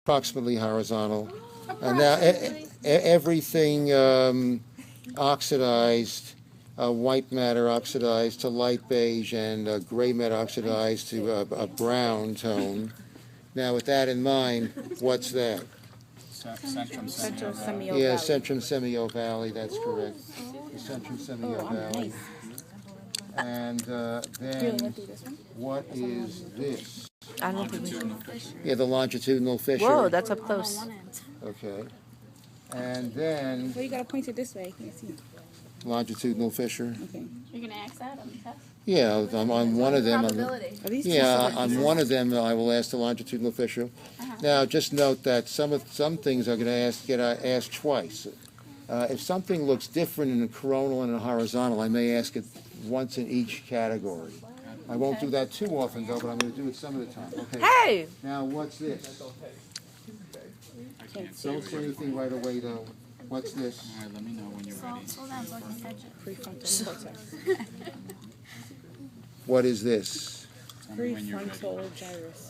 approximately horizontal. And now everything oxidized, white matter oxidized to light beige, and gray matter oxidized to a brown tone. Now, with that in mind, what's that? Central Semio Yeah, Valley. Centrum Semio Valley, that's correct. The Centrum Semio Valley. And then, what is this? I don't think we should. Yeah, the longitudinal fissure. Whoa, that's up close. Okay. And then, Well, you gotta point it this way. I can't see. longitudinal fissure. Okay. You're gonna ask that on the test? Yeah, I'm on one of them. Probability. Are these two Yeah, separate on pieces? one of them, I will ask the longitudinal fissure. Now, just note that some things are going to get asked twice. If something looks different in a coronal and a horizontal, I may ask it once in each category. I won't do that too often, though, but I'm going to do it some of the time. Okay. Hey! Now, what's this? Don't say anything right away, though. What's this? All right, let me know when you're ready. Slow down so I can catch it. Prefrontal cortex. What is this? Tell me when you're ready. Prefrontal gyrus.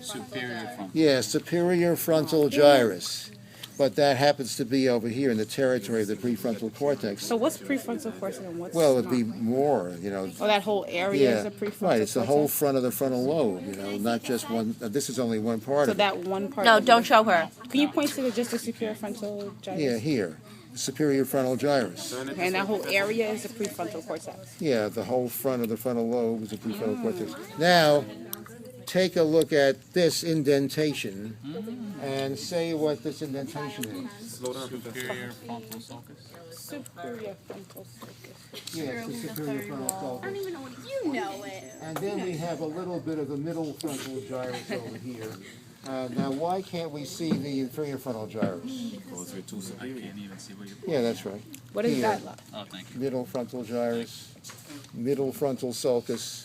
Superior frontal. Yeah, superior frontal gyrus. But that happens to be over here in the territory of the prefrontal cortex. So what's prefrontal cortex and what's Well, it'd be not? more, you know. Oh, that whole area is Yeah, a prefrontal right, it's the whole cortex? front of the frontal lobe, you know, not just one, this is only one part So of it. that one part. No, of don't it. show her. Can you point to just the superior frontal gyrus? Yeah, here, the superior frontal gyrus. Okay, and that whole area is the prefrontal cortex. Yeah, the whole front of the frontal lobe is the prefrontal cortex. Now, take a look at this indentation and say what this indentation is. Superior frontal sulcus. Superior frontal sulcus. Yeah, it's the superior frontal sulcus. Even know what you know it. And then we have a little bit of the middle frontal gyrus over here. Now, why can't we see the inferior frontal gyrus? Because you're too I can't even see what you're. Yeah, that's right. What is Here. that like? Oh, thank you. Middle frontal gyrus, middle frontal sulcus.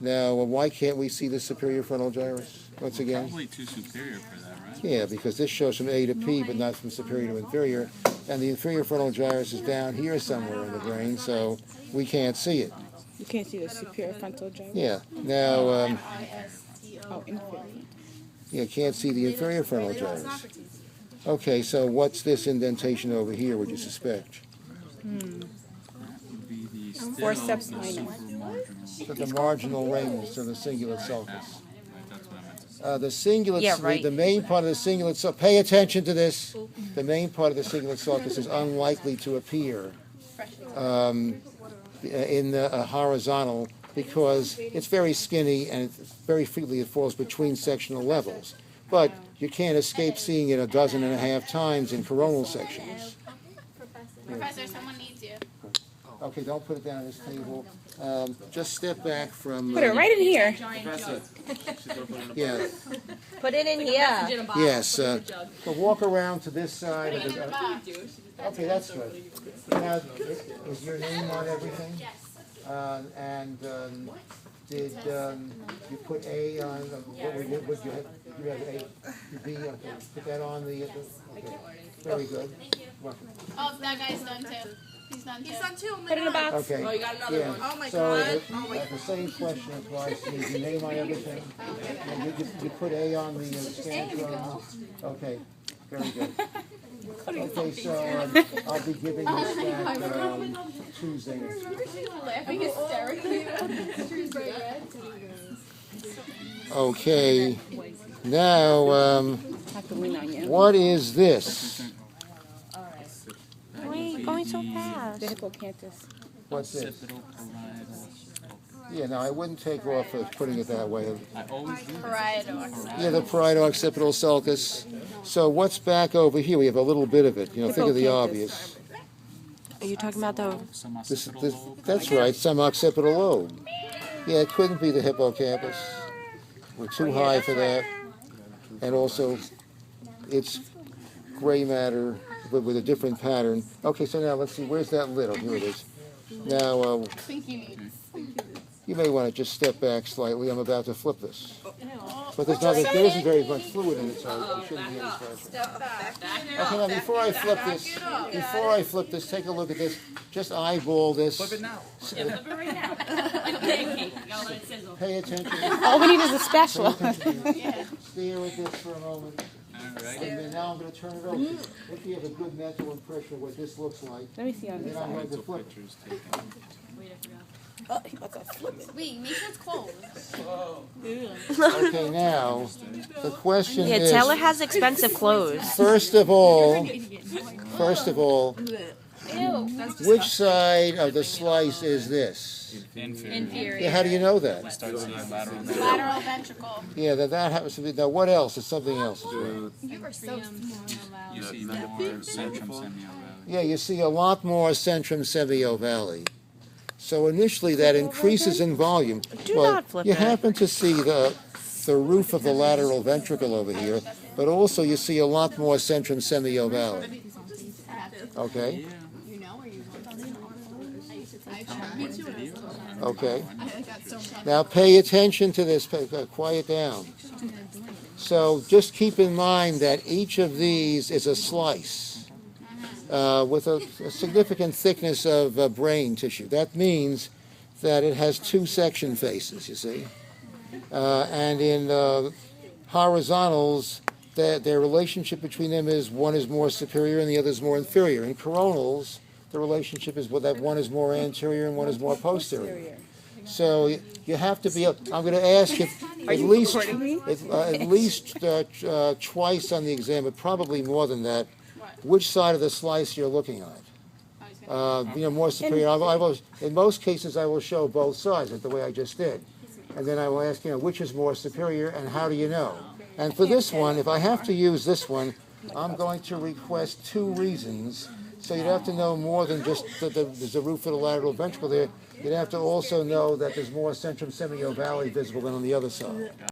Now, why can't we see the superior frontal gyrus? Once again? Probably too superior for that, right? Yeah, because this shows from A to P, but not from superior to inferior. And the inferior frontal gyrus is down here somewhere in the brain, so we can't see it. You can't see the superior frontal gyrus? Yeah. Now, Oh, inferior. you can't see the inferior frontal gyrus. Okay, so what's this indentation over here, would you suspect? Would be the Forceps still minor. supramarginal. So the marginal ramus, or the cingulate sulcus. Right, that's what I meant to say. The cingulate, Yeah, right. the main part of the cingulate sulcus, pay attention to this. The main part of the cingulate sulcus is unlikely to appear in the horizontal because it's very skinny and very frequently it falls between sectional levels. But you can't escape seeing it 12.5 times in coronal sections. Professor, someone needs you. Okay, don't put it down on this table. Just step back from. Put it right in here. Yeah. Put it in here. Yes. So walk around to this side. Of the, okay, that's good. Now, is your name on everything? Yes. And did you put A on? What you have? You have A, B. Okay. Put that on the. Okay. Very good. Welcome. Oh, that guy's done too. He's done too. Put it in the box. Okay. Oh, you got another Yeah. one. Oh my So God. the same question applies to you. Your name on everything. And you put A on the scantron. Okay. Very good. Okay, so I'll be giving this back Tuesday. Laughing hysterically. Okay. Now, Have to lean on you. what is this? Why are you going so fast? The hippocampus. What's this? Occipital parietal. Yeah, no, I wouldn't take off of putting it that way. I always do. Parietal. Yeah, the parietal occipital sulcus. So what's back over here? We have a little bit of it. You know, think of the obvious. Are you talking about the... Some This, occipital this, lobe. that's right, some occipital lobe. Yeah, it couldn't be the hippocampus. We're too high for that. And also, it's gray matter but with a different pattern. Okay, so now let's see, where's that lid? Oh, here it is. Now, you may want to just step back slightly. I'm about to flip this. But there isn't very much fluid in it, so it shouldn't be any pressure. Okay, now before I flip this, take a look at this. Just eyeball this. Flip it now. Pay attention. All we need is a spatula. Step stare at this for a moment, Alright. and then now I'm gonna turn it over. If you have a good mental impression of what this looks like, Let me see on and this then I'm side. going to flip it. Pictures taken. Wait, make sure it's closed. Okay, now, the question Yeah, is, Taylor has expensive clothes. first of all, Ew. which side of the slice is this? Inferior. Yeah, how do you know that? Start seeing lateral vein. Lateral ventricle. Yeah, that happens to be, now what else? It's something else. You are so You see more centrum semiovale. Yeah, you see a lot more centrum semio-valley. So initially, that increases in volume. Do Well, not flip you it. happen to see the roof of the lateral ventricle over here, but also you see a lot more centrum semio-valley. Okay? Okay. Now pay attention to this, quiet down. So just keep in mind that each of these is a slice with a significant thickness of brain tissue. That means that it has two section faces, you see. And in horizontals, their relationship between them is one is more superior and the other is more inferior. In coronals, the relationship is that one is more anterior and one is more posterior. So you have to be. I'm going to ask you at least twice on the exam, but probably more than that. Which side of the slice you're looking at? More superior. In most cases, I will show both sides, like the way I just did, and then I will ask which is more superior and how do you know? And for this one, if I have to use this one, I'm going to request two reasons. So you'd have to know more than just that there's a roof of the lateral ventricle there. You'd have to also know that there's more centrum semio-valley visible than on the other side.